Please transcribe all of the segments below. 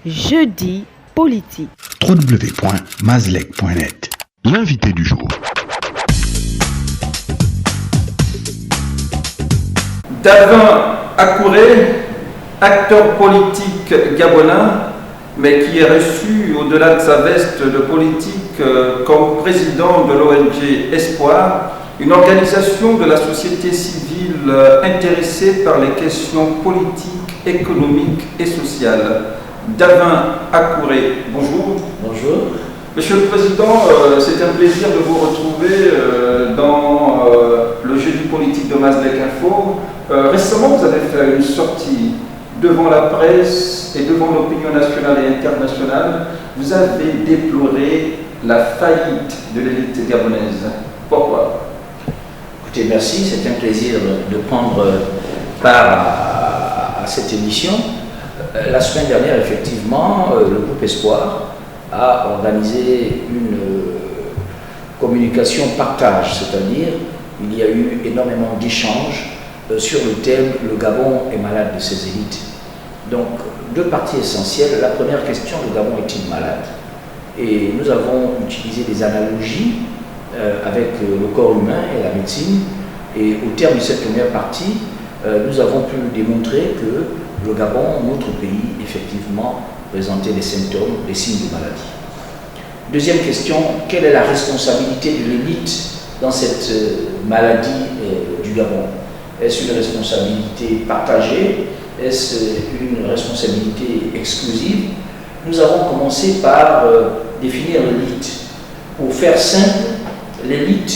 Jeudi politique. www.mazlec.net. L'invité du jour. Davin Akouré, acteur politique gabonais, mais qui est reçu au-delà de sa veste de politique comme président de l'ONG Espoir, une organisation de la société civile intéressée par les questions politiques, économiques et sociales. Davin Akouré, bonjour. Bonjour. Monsieur le Président, c'est un plaisir de vous retrouver dans le jeudi politique de Mazlec Info. Récemment, vous avez fait une sortie devant la presse et devant l'opinion nationale et internationale. Vous avez déploré la faillite de l'élite gabonaise. Pourquoi? Écoutez, merci. C'est un plaisir de prendre part à cette émission. La semaine dernière, effectivement, le groupe Espoir a organisé une communication partage, c'est-à-dire il y a eu énormément d'échanges sur le thème « Le Gabon est malade de ses élites ». Donc, deux parties essentielles. La première question, le Gabon est-il malade? Et nous avons utilisé des analogies avec le corps humain et la médecine. Et au terme de cette première partie, nous avons pu démontrer que le Gabon, notre pays, effectivement, présentait des symptômes, des signes de maladie. Deuxième question, quelle est la responsabilité de l'élite dans cette maladie du Gabon? Est-ce une responsabilité partagée? Est-ce une responsabilité exclusive? Nous avons commencé par définir l'élite. Pour faire simple, l'élite,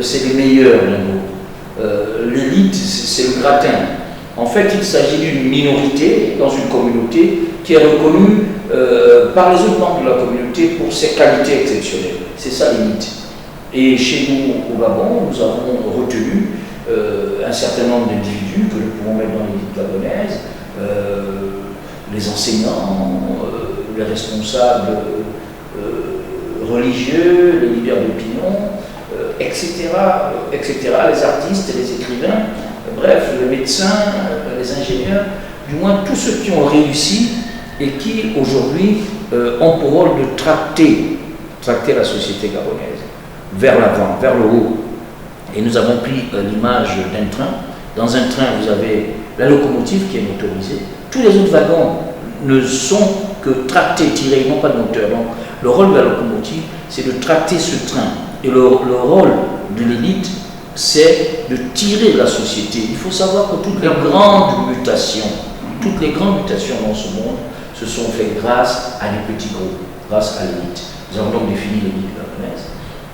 c'est les meilleurs l'élite, c'est le gratin. En fait, il s'agit d'une minorité dans une communauté qui est reconnue par les autres membres de la communauté pour ses qualités exceptionnelles. C'est ça l'élite. Et chez nous, au Gabon, nous avons retenu un certain nombre d'individus que nous pouvons mettre dans l'élite gabonaise, les enseignants, les responsables religieux, les leaders d'opinion, etc., les artistes, les écrivains, bref, les médecins, les ingénieurs, du moins tous ceux qui ont réussi et qui aujourd'hui ont pour rôle de tracter la société gabonaise vers l'avant, vers le haut. Et nous avons pris l'image d'un train. Dans un train, vous avez la locomotive qui est motorisée. Tous les autres wagons ne sont que tractés, tirés, ils n'ont pas de moteur. Donc le rôle de la locomotive, c'est de tracter ce train. Et le rôle de l'élite, c'est de tirer la société. Il faut savoir que toutes les grandes mutations dans ce monde se sont faites grâce à des petits groupes, grâce à l'élite. Nous avons donc défini l'élite gabonaise.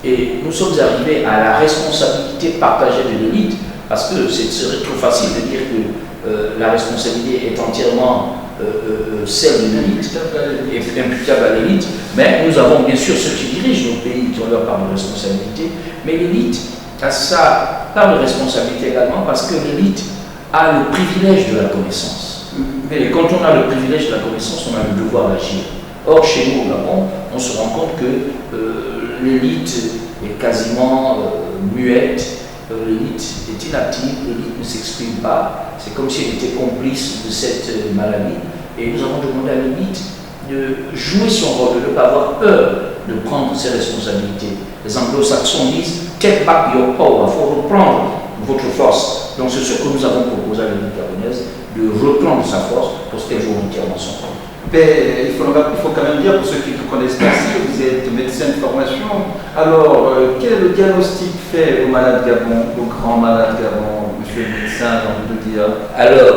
Et nous sommes arrivés à la responsabilité partagée de l'élite, parce que ce serait trop facile de dire que la responsabilité est entièrement celle de l'élite, et imputable à l'élite, mais nous avons bien sûr ceux qui dirigent nos pays qui ont leur part de responsabilité, mais l'élite a sa part de responsabilité également parce que l'élite a le privilège de la connaissance. Et quand on a le privilège de la connaissance, on a le devoir d'agir. Or, chez nous au Gabon, on se rend compte que l'élite est quasiment muette, l'élite est inactive, l'élite ne s'exprime pas, c'est comme si elle était complice de cette maladie. Et nous avons demandé à l'élite de jouer son rôle, de ne pas avoir peur de prendre ses responsabilités. Les anglo-saxons disent « take back your power », il faut reprendre votre force. Donc c'est ce que nous avons proposé à l'élite gabonaise, de reprendre sa force pour qu'elle joue entièrement son rôle. Mais il faut quand même dire, pour ceux qui ne connaissent pas, si vous êtes médecin de formation, alors quel est le diagnostic fait au malade Gabon, au grand malade Gabon, monsieur le médecin, j'ai envie de dire? Alors,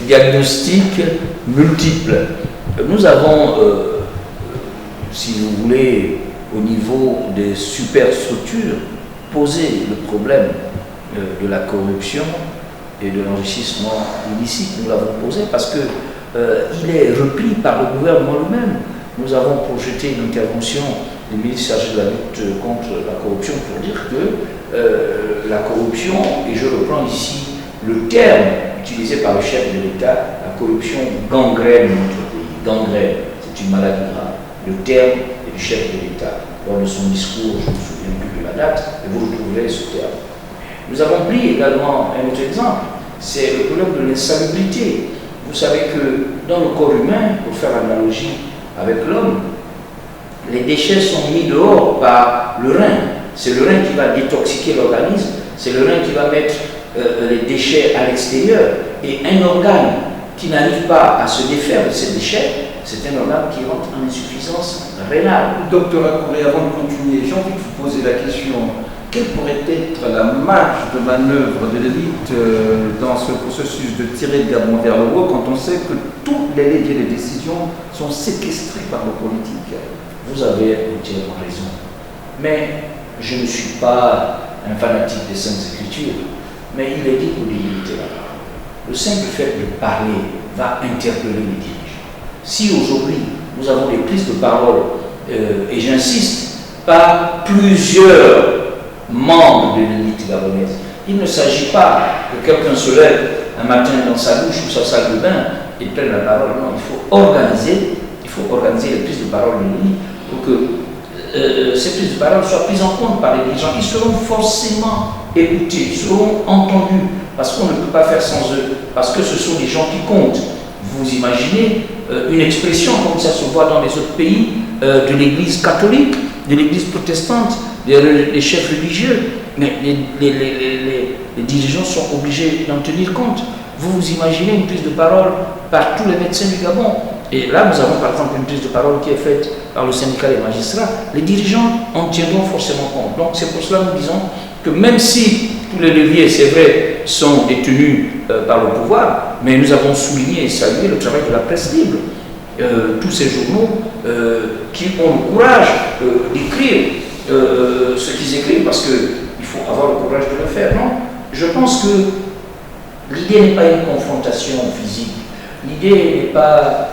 diagnostic multiple. Nous avons, si vous voulez, au niveau des superstructures, posé le problème de la corruption et de l'enrichissement illicite. Nous l'avons posé parce que il est repris par le gouvernement lui-même. Nous avons projeté une intervention du ministre chargé de la lutte contre la corruption pour dire que la corruption, et je reprends ici le terme utilisé par le chef de l'État, la corruption gangrène notre pays. Gangrène, c'est une maladie grave. Le terme est du chef de l'État. Lors de son discours, je ne me souviens plus de la date, et vous retrouverez ce terme. Nous avons pris également un autre exemple, c'est le problème de l'insalubrité. Vous savez que dans le corps humain, pour faire l'analogie avec l'homme, les déchets sont mis dehors par le rein. C'est le rein qui va détoxiquer l'organisme, c'est le rein qui va mettre les déchets à l'extérieur. Et un organe qui n'arrive pas à se défaire de ces déchets, c'est un organe qui rentre en insuffisance rénale. Docteur Akouré, avant de continuer, j'ai envie de vous poser la question. Quelle pourrait être la marge de manœuvre de l'élite dans ce processus de tirer le Gabon vers le haut quand on sait que tous les leviers de décision sont séquestrés par le politique? Vous avez entièrement raison. Mais je ne suis pas un fanatique des Saintes Écritures, mais il est dit pour limiter la parole. Le simple fait de parler va interpeller les dirigeants. Si aujourd'hui nous avons des prises de parole, et j'insiste, par plusieurs membres de l'élite gabonaise, il ne s'agit pas que quelqu'un se lève un matin dans sa douche ou sa salle de bain et prenne la parole. Non, il faut organiser les prises de parole de l'élite pour que ces prises de parole soient prises en compte par les dirigeants. Ils seront forcément écoutés, ils seront entendus, parce qu'on ne peut pas faire sans eux, parce que ce sont des gens qui comptent. Vous imaginez une expression comme ça se voit dans les autres pays de l'Église catholique, de l'Église protestante, les chefs religieux, mais les dirigeants sont obligés d'en tenir compte. Vous imaginez une prise de parole par tous les médecins du Gabon. Et là, nous avons par exemple une prise de parole qui est faite par le syndicat des magistrats. Les dirigeants en tiendront forcément compte. Donc c'est pour cela que nous disons que même si tous les leviers, c'est vrai, sont détenus par le pouvoir, mais nous avons souligné et salué le travail de la presse libre. Tous ces journaux qui ont le courage d'écrire ce qu'ils écrivent, parce qu'il faut avoir le courage de le faire. Non, je pense que l'idée n'est pas une confrontation physique, l'idée n'est pas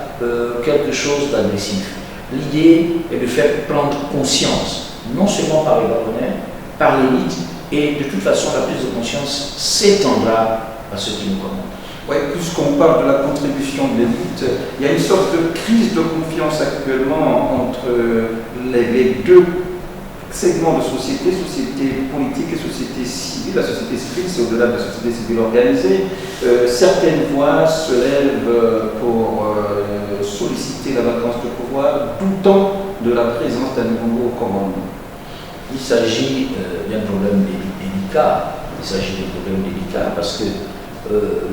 quelque chose d'agressif. L'idée est de faire prendre conscience, non seulement par les Gabonais, par l'élite, et de toute façon la prise de conscience s'étendra à ceux qui nous commandent. Oui, puisqu'on parle de la contribution de l'élite, il y a une sorte de crise de confiance actuellement entre les deux segments de société, société politique et société civile. La société civile, c'est au-delà de la société civile organisée. Certaines voix se lèvent pour solliciter la vacance de pouvoir, doutant de la présence d'Ali Bongo au commandement. Il s'agit d'un problème délicat. Il s'agit d'un problème délicat parce que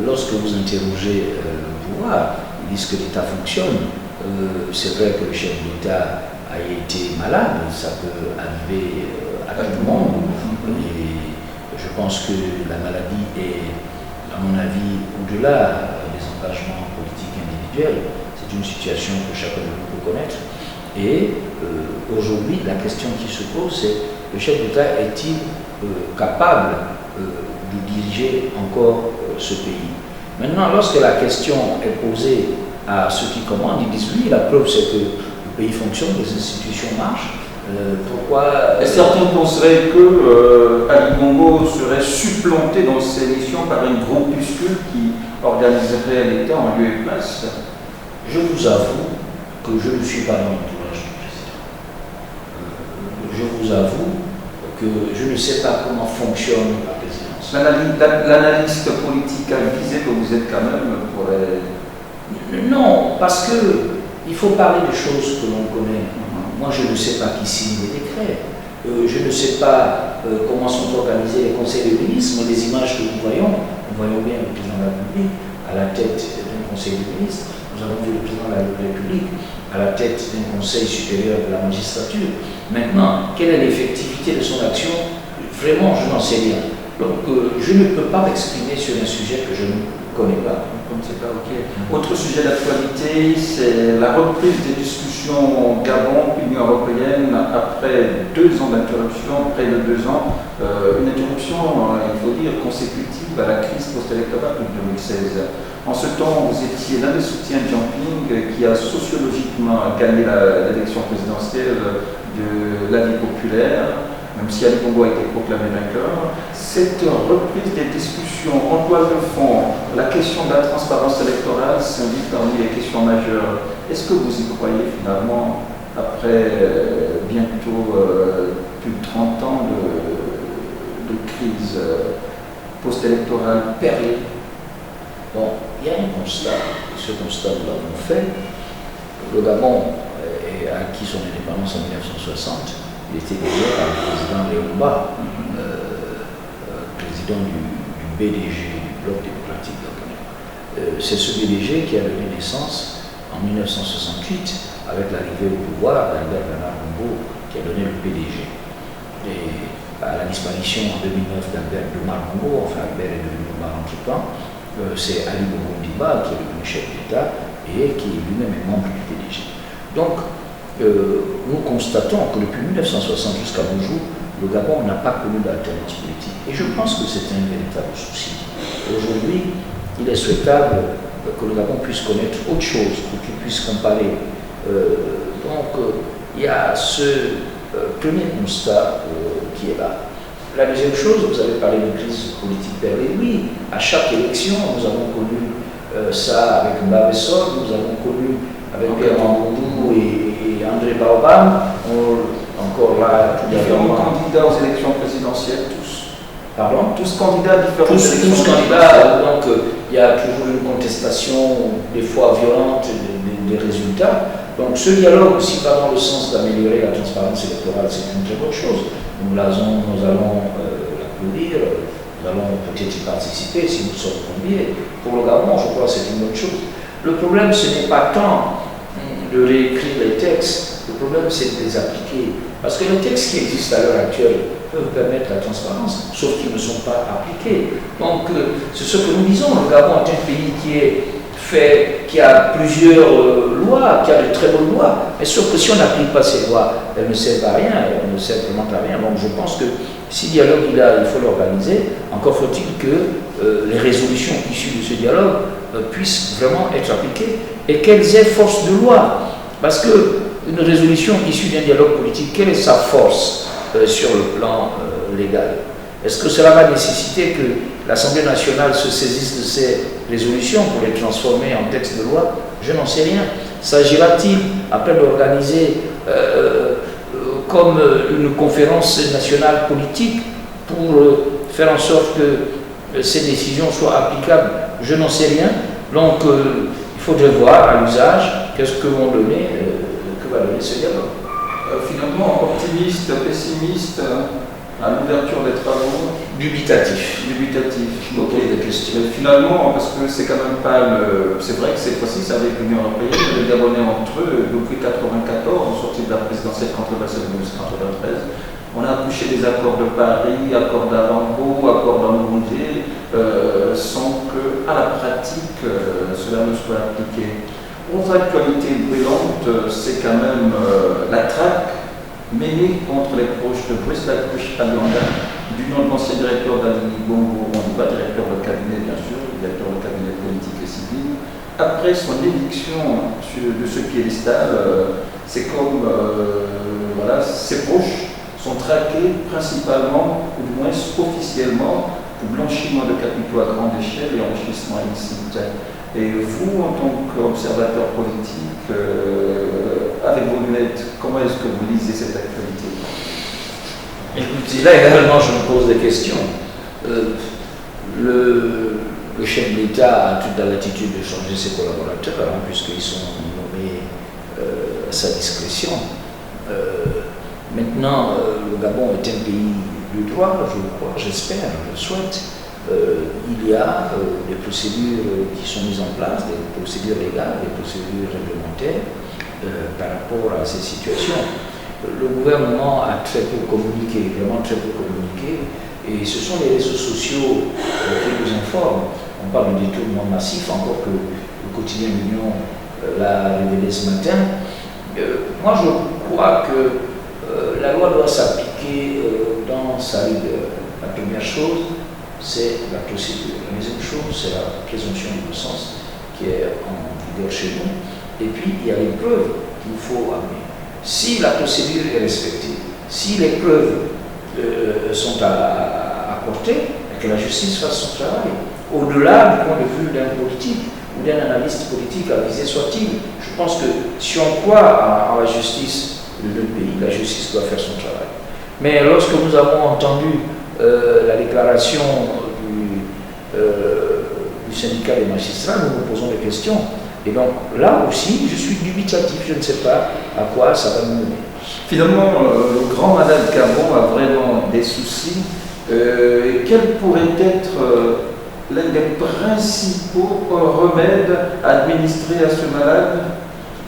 lorsque vous interrogez le pouvoir, ils disent que l'État fonctionne. C'est vrai que le chef d'État a été malade, ça peut arriver à tout le monde. Et je pense que la maladie est, à mon avis, au-delà des engagements politiques individuels. C'est une situation que chacun de nous peut connaître. Et aujourd'hui, la question qui se pose, c'est le chef d'État est-il capable de diriger encore ce pays? Maintenant, lorsque la question est posée à ceux qui commandent, ils disent oui, la preuve c'est que le pays fonctionne, les institutions marchent. Pourquoi Et certains penseraient que Ali Bongo serait supplanté dans ses missions par une groupuscule qui organiserait l'État en lieu et place? Je vous avoue que je ne suis pas dans l'entourage du président. Je vous avoue que je ne sais pas comment fonctionne la présidence. L'analyste politique avisé que vous êtes quand même pourrait... Non, parce qu'il faut parler de choses que l'on connaît. Moi, je ne sais pas qui signe les décrets. Je ne sais pas comment sont organisés les conseils de ministres. Mais les images que nous voyons bien le président de la République à la tête d'un conseil de ministres. Nous avons vu le président de la République à la tête d'un conseil supérieur de la magistrature. Maintenant, quelle est l'effectivité de son action? Vraiment, je n'en sais rien. Donc, je ne peux pas m'exprimer sur un sujet que je ne connais pas. Autre sujet d'actualité, c'est la reprise des discussions au Gabon, Union européenne, après 2 ans d'interruption, près de 2 ans, une interruption, il faut dire, consécutive à la crise post-électorale de 2016. En ce temps, vous étiez l'un des soutiens de Jiang qui a sociologiquement gagné l'élection présidentielle de la vie populaire, même si Ali Bongo a été proclamé vainqueur. Cette reprise des discussions en toile de fond, la question de la transparence électorale s'invite parmi les questions majeures. Est-ce que vous y croyez finalement, après bientôt plus de 30 ans de crise post-électorale périlleux? Bon, il y a un constat ce constat nous l'avons fait. Le Gabon a acquis son indépendance en 1960. Il était d'ailleurs par le président Léomba, président du BDG, du Bloc démocratique gabonais. C'est ce BDG qui a donné naissance en 1968 avec l'arrivée au pouvoir d'Albert Bernard Bongo, qui a donné le PDG. Et à la disparition en 2009 d'Albert Bernard Bongo, enfin Albert est devenu Omar entre-temps, c'est Ali Bongo Ondimba qui est devenu chef d'État et qui lui-même est membre du PDG. Donc, nous constatons que depuis 1960 jusqu'à nos jours, le Gabon n'a pas connu d'alternance politique. Et je pense que c'est un véritable souci. Aujourd'hui, il est souhaitable que le Gabon puisse connaître autre chose, qu'il puisse comparer. Il y a ce premier constat qui est là. La deuxième chose, vous avez parlé de crise politique perlée. Oui, à chaque élection, nous avons connu ça avec Mbavessol, nous avons connu avec Pierre Mamboundou et André Baobam, encore là, Différents candidats aux élections présidentielles, tous. Pardon? Tous candidats différents. Tous candidats, donc il y a toujours une contestation, des fois violente, des résultats. Donc ce dialogue aussi va dans le sens d'améliorer la transparence électorale, c'est une très bonne chose. Nous allons l'applaudir, nous allons peut-être y participer si nous sommes combien. Pour le Gabon, je crois que c'est une bonne chose. Le problème, ce n'est pas tant de réécrire les textes, le problème, c'est de les appliquer. Parce que les textes qui existent à l'heure actuelle peuvent permettre la transparence, sauf qu'ils ne sont pas appliqués. Donc, c'est ce que nous disons. Le Gabon est un pays qui a plusieurs lois, qui a de très bonnes lois, mais sauf que si on n'applique pas ces lois, elles ne servent à rien, elles ne servent vraiment à rien. Donc, je pense que si dialogue il faut l'organiser, encore faut-il que les résolutions issues de ce dialogue puissent vraiment être appliquées et qu'elles aient force de loi. Parce qu'une résolution issue d'un dialogue politique, quelle est sa force sur le plan légal? Est-ce que cela va nécessiter que l'Assemblée nationale se saisisse de ces résolutions pour les transformer en texte de loi? Je n'en sais rien. S'agira-t-il après d'organiser comme une conférence nationale politique pour faire en sorte que ces décisions soient applicables? Je n'en sais rien. Donc il faudrait voir à l'usage qu'est-ce que va donner ce dialogue. Finalement, optimiste, pessimiste, à l'ouverture des travaux. Dubitatif. Dubitatif. Je me pose des questions. Mais finalement, parce que c'est quand même pas c'est vrai que cette fois-ci, c'est avec l'Union européenne, les Gabonais entre eux, depuis 1994, en sortie de la présidentielle controversée de 1993, on a accouché des accords de Paris, accords d'Alambo, accords d'Amoundé, sans que, à la pratique, cela ne soit appliqué. Autre actualité brûlante, c'est quand même la traque menée contre les proches de Brice Lacouche Alianda, du nom de l'ancien directeur d'Ali Bongo Ondimba, directeur de cabinet bien sûr, directeur de cabinet politique et civil. Après son éviction de ce piédestal, c'est comme voilà, ses proches sont traqués principalement, ou du moins officiellement, pour blanchiment de capitaux à grande échelle et enrichissement illicite. Et vous, en tant qu'observateur politique, avec vos lunettes, comment est-ce que vous lisez cette actualité? Écoutez, là également, je me pose des questions. Le chef de l'État a toute la latitude de changer ses collaborateurs, puisqu'ils sont nommés à sa discrétion. Maintenant, le Gabon est un pays de droit, je crois, j'espère, je le souhaite. Il y a des procédures qui sont mises en place, des procédures légales, des procédures réglementaires par rapport à ces situations. Le gouvernement a très peu communiqué, vraiment très peu communiqué, et ce sont les réseaux sociaux qui nous informent. On parle de détournement massif, encore que le quotidien L'Union l'a révélé ce matin. Moi, je crois que la loi doit s'appliquer dans sa rigueur. La première chose, c'est la procédure. La deuxième chose, c'est la présomption d'innocence qui est en vigueur chez nous. Et puis, il y a les preuves qu'il faut amener. Si la procédure est respectée, si les preuves sont apportées, et que la justice fasse son travail, au-delà du point de vue d'un politique ou d'un analyste politique avisé soit-il, je pense que si on croit en la justice de notre pays, la justice doit faire son travail. Mais lorsque nous avons entendu la déclaration du syndicat des magistrats, nous nous posons des questions. Et donc là aussi, je suis dubitatif, je ne sais pas à quoi ça va nous mener. Finalement, le grand malade Gabon a vraiment des soucis. Quel pourrait être l'un des principaux remèdes administrés à ce malade?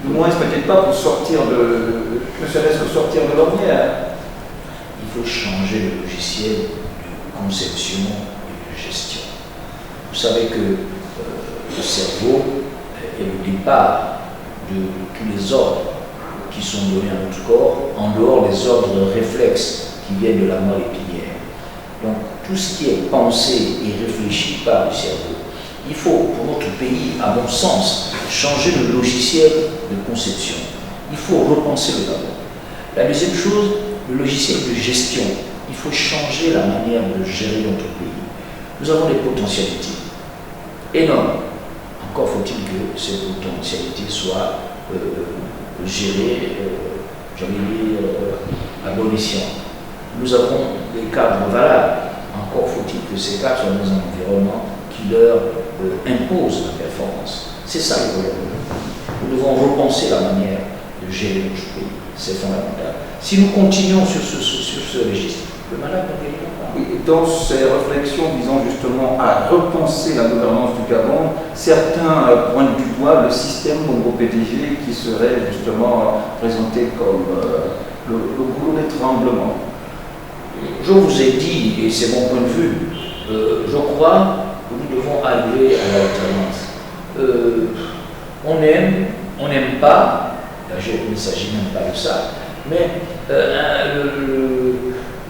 Du moins, peut-être pas pour sortir ne serait-ce que sortir de l'ornière. Il faut changer le logiciel de conception et de gestion. Vous savez que le cerveau est le départ de tous les ordres qui sont donnés à notre corps, en dehors des ordres réflexes qui viennent de la moelle épinière. Donc tout ce qui est pensé et réfléchi par le cerveau, il faut, pour notre pays, à mon sens, changer le logiciel de conception. Il faut repenser le Gabon. La deuxième chose, le logiciel de gestion. Il faut changer la manière de gérer notre pays. Nous avons des potentialités énormes. Encore faut-il que ces potentialités soient gérées, j'allais dire, à bon escient. Nous avons des cadres valables. Encore faut-il que ces cadres soient dans un environnement qui leur impose la performance. C'est ça le problème. Nous devons repenser la manière de gérer notre pays. C'est fondamental. Si nous continuons sur ce registre, le malade ne guérira pas. Oui, dans ces réflexions visant justement à repenser la gouvernance du Gabon, certains pointent du doigt le système Bongo-PDG qui serait justement présenté comme le goulot d'étranglement. Je vous ai dit, et c'est mon point de vue, je crois que nous devons arriver à l'alternance. On aime, on n'aime pas, il ne s'agit même pas de ça, mais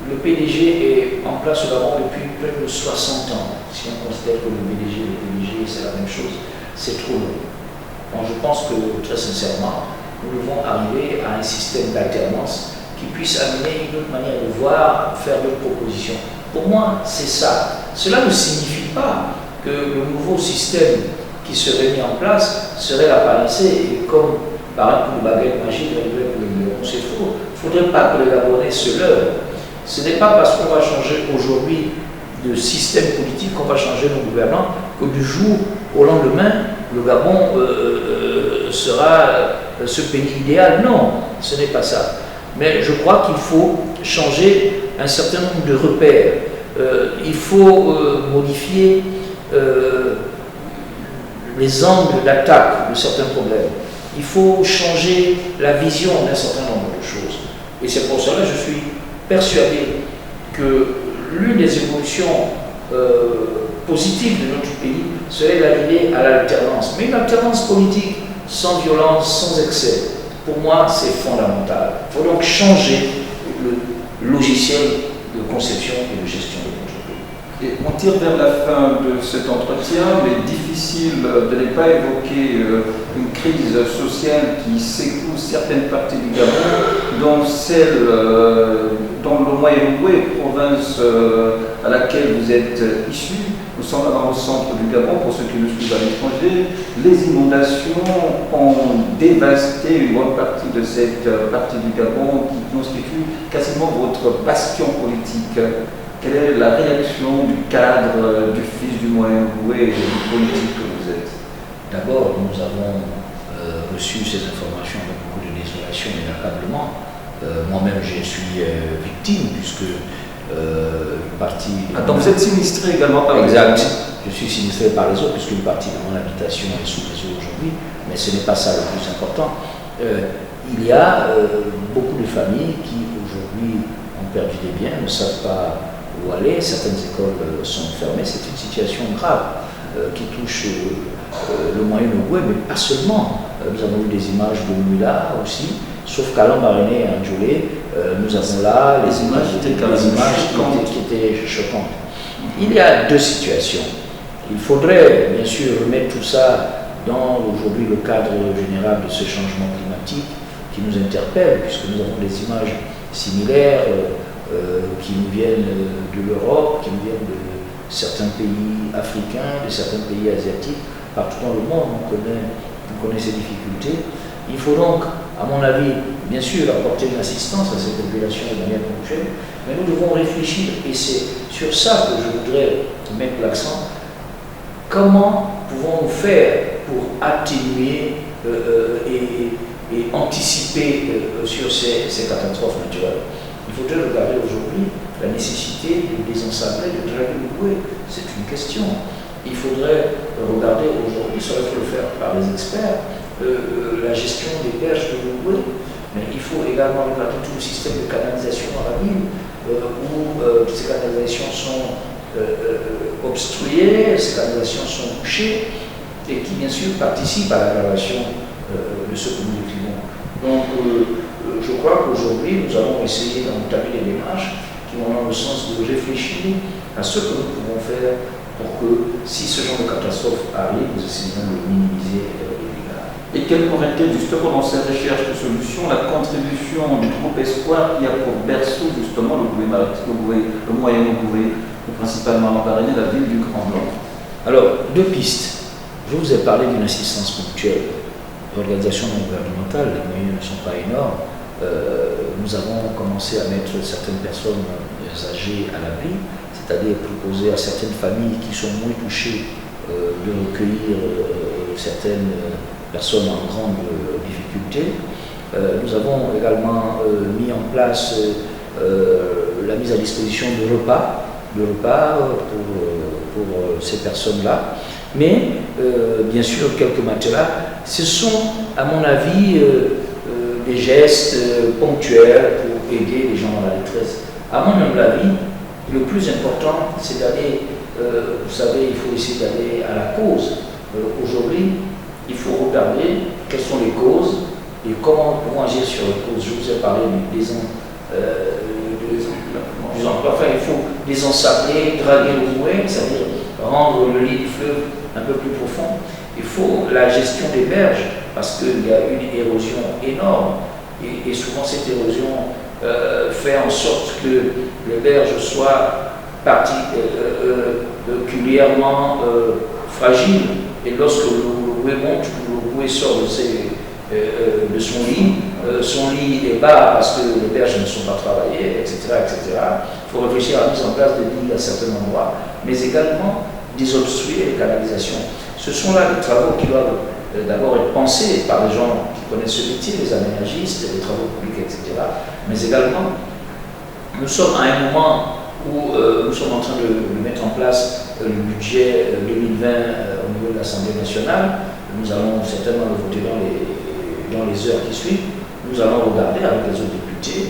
le PDG est en place au Gabon depuis près de 60 ans. Si on considère que le PDG, c'est la même chose, c'est trop long. Donc je pense que, très sincèrement, nous devons arriver à un système d'alternance qui puisse amener une autre manière de voir, faire d'autres propositions. Pour moi, c'est ça. Cela ne signifie pas que le nouveau système qui serait mis en place serait la panacée et comme par un coup de baguette magique, c'est faux. Il ne faudrait pas que les Gabonais se leurrent. Ce n'est pas parce qu'on va changer aujourd'hui de système politique qu'on va changer nos gouvernants que du jour au lendemain, le Gabon sera ce pays idéal. Non, ce n'est pas ça. Mais je crois qu'il faut changer un certain nombre de repères. Il faut modifier les angles d'attaque de certains problèmes. Il faut changer la vision d'un certain nombre de choses. Et c'est pour cela que je suis persuadé que l'une des évolutions positives de notre pays serait d'arriver à l'alternance. Mais une alternance politique sans violence, sans excès, pour moi, c'est fondamental. Il faut donc changer le logiciel de conception et de gestion de notre pays. Et on tire vers la fin de cet entretien, mais difficile de ne pas évoquer une crise sociale qui secoue certaines parties du Gabon, dont celle dans le Moyen-Oué, province à laquelle vous êtes issu. Nous sommes là dans le centre du Gabon, pour ceux qui nous suivent à l'étranger. Les inondations ont dévasté une bonne partie de cette partie du Gabon qui constitue quasiment votre bastion politique. Quelle est la réaction du cadre, du fils du Moyen-Oué et du politique que vous êtes? D'abord, nous avons reçu ces informations avec beaucoup de désolation et d'accablement. Moi-même, je suis victime puisque une partie... Donc vous êtes sinistré également par les autres? Exact. Je suis sinistré par les autres puisqu'une partie de mon habitation est sous les eaux aujourd'hui, mais ce n'est pas ça le plus important. Il y a beaucoup de familles qui aujourd'hui ont perdu des biens, ne savent pas où aller, certaines écoles sont fermées. C'est une situation grave qui touche le Moyen-Oué, mais pas seulement. Nous avons eu des images de Mula aussi, sauf qu'à Lambaréné et à Ndjoulé, nous avons là les images qui étaient choquantes. Il y a deux situations. Il faudrait bien sûr remettre tout ça dans aujourd'hui le cadre général de ce changement climatique qui nous interpelle, puisque nous avons des images similaires qui nous viennent de l'Europe, qui nous viennent de certains pays africains, de certains pays asiatiques. Partout dans le monde, on connaît ces difficultés. Il faut donc, à mon avis, bien sûr, apporter une assistance à ces populations de manière ponctuelle, mais nous devons réfléchir, et c'est sur ça que je voudrais mettre l'accent, comment pouvons-nous faire pour atténuer et anticiper sur ces catastrophes naturelles. Il faudrait regarder aujourd'hui la nécessité de désensabler, de draguer le bouée. C'est une question. Il faudrait regarder aujourd'hui, ça il faut le faire par les experts, la gestion des berges de l'Ouboué. Mais il faut également regarder tout le système de canalisation dans la ville, où ces canalisations sont obstruées, ces canalisations sont bouchées, et qui bien sûr participent à l'aggravation de ce que nous décrivons. Donc je crois qu'aujourd'hui nous allons essayer d'entamer des démarches qui vont dans le sens de réfléchir à ce que nous pouvons faire pour que si ce genre de catastrophe arrive, nous essayons de minimiser les dégâts. Et quelle pourrait être justement dans ces recherches de solutions la contribution du groupe Espoir qui a pour berceau justement le moyen Ouboué, principalement en Parrainais, la ville du Grand Nord? Alors, deux pistes. Je vous ai parlé d'une assistance ponctuelle. L'organisation non gouvernementale, les moyens ne sont pas énormes. Nous avons commencé à mettre certaines personnes âgées à l'abri, c'est-à-dire proposer à certaines familles qui sont moins touchées de recueillir certaines personnes en grande difficulté. Nous avons également mis en place la mise à disposition de repas pour ces personnes-là. Mais, bien sûr, quelques matelas, ce sont, à mon avis, des gestes ponctuels pour aider les gens dans la détresse. À mon humble avis, le plus important, c'est d'aller, vous savez, il faut essayer d'aller à la cause. Aujourd'hui, il faut regarder quelles sont les causes et comment nous pouvons agir sur les causes. Je vous ai parlé enfin, il faut désensabler, draguer le mouet, c'est-à-dire rendre le lit du fleuve un peu plus profond. Il faut la gestion des berges, parce qu'il y a une érosion énorme, et souvent cette érosion fait en sorte que les berges soient particulièrement fragiles, et lorsque le bouée monte, le bouée sort de son lit est bas parce que les berges ne sont pas travaillées, etc., etc. Il faut réfléchir à la mise en place de lits à certains endroits, mais également désobstruer les canalisations. Ce sont là des travaux qui doivent d'abord être pensés par les gens qui connaissent ce métier, les aménagistes, les travaux publics, etc. Mais également, nous sommes à un moment où nous sommes en train de mettre en place le budget 2020 au niveau de l'Assemblée nationale. Nous allons certainement le voter dans les heures qui suivent. Nous allons regarder avec les autres députés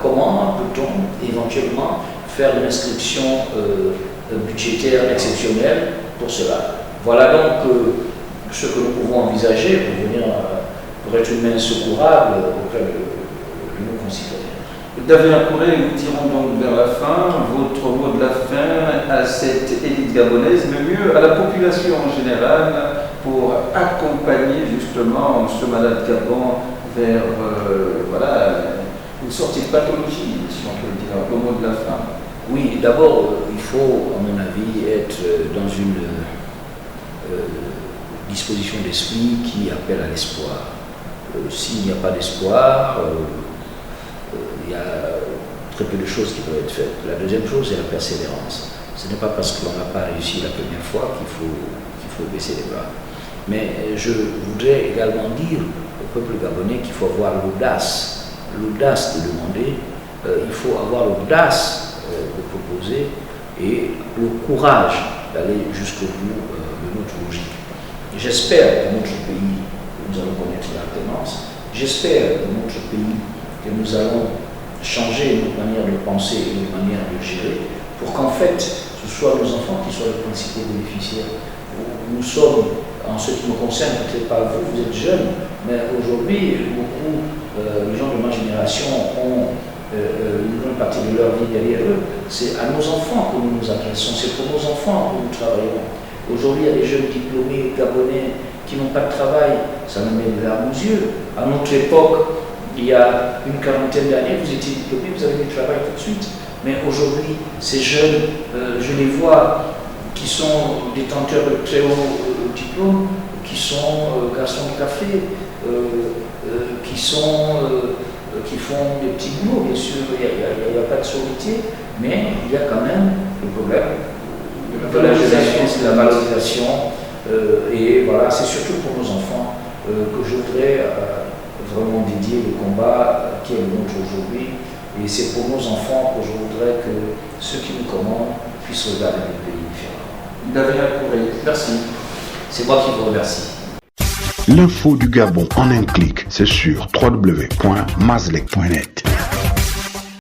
comment peut-on éventuellement faire une inscription budgétaire exceptionnelle pour cela. Voilà donc ce que nous pouvons envisager pour être une main secourable auprès de nos concitoyens. David Akouré, nous tirons donc vers la fin. Votre mot de la fin à cette élite gabonaise, mais mieux à la population en général, pour accompagner justement ce malade Gabon vers une sortie de pathologie, si on peut le dire, le mot de la fin. Oui, d'abord, il faut, à mon avis, être dans une disposition d'esprit qui appelle à l'espoir. S'il n'y a pas d'espoir, il y a très peu de choses qui peuvent être faites. La deuxième chose, c'est la persévérance. Ce n'est pas parce qu'on n'a pas réussi la première fois qu'il faut baisser les bras. Mais je voudrais également dire au peuple gabonais qu'il faut avoir l'audace de demander, il faut avoir l'audace de proposer et le courage d'aller jusqu'au bout de notre logique. J'espère que notre pays, nous allons connaître l'alternance. J'espère que notre pays, que nous allons changer notre manière de penser et notre manière de gérer pour qu'en fait, ce soit nos enfants qui soient les principaux bénéficiaires. Nous sommes, en ce qui me concerne, peut-être pas vous, vous êtes jeunes, mais aujourd'hui, beaucoup les gens de ma génération ont une grande partie de leur vie derrière eux. C'est à nos enfants que nous nous adressons, c'est pour nos enfants que nous travaillons. Aujourd'hui, il y a des jeunes diplômés gabonais qui n'ont pas de travail, ça nous met des larmes aux yeux. À notre époque, il y a une quarantaine d'années, vous étiez diplômé, vous avez du travail tout de suite. Mais aujourd'hui, ces jeunes, je les vois, qui sont détenteurs de très hauts diplômes, qui sont garçons de café, qui font des petits boulots, bien sûr, il n'y a pas de sortie, mais il y a quand même le problème de la valorisation Et voilà, c'est surtout pour nos enfants que je voudrais vraiment dédier le combat qui est le nôtre aujourd'hui. Et c'est pour nos enfants que je voudrais que ceux qui nous commandent puissent regarder le pays différemment. David Akouré, merci. C'est moi qui vous remercie. L'info du Gabon en un clic, c'est sur www.mazlec.net.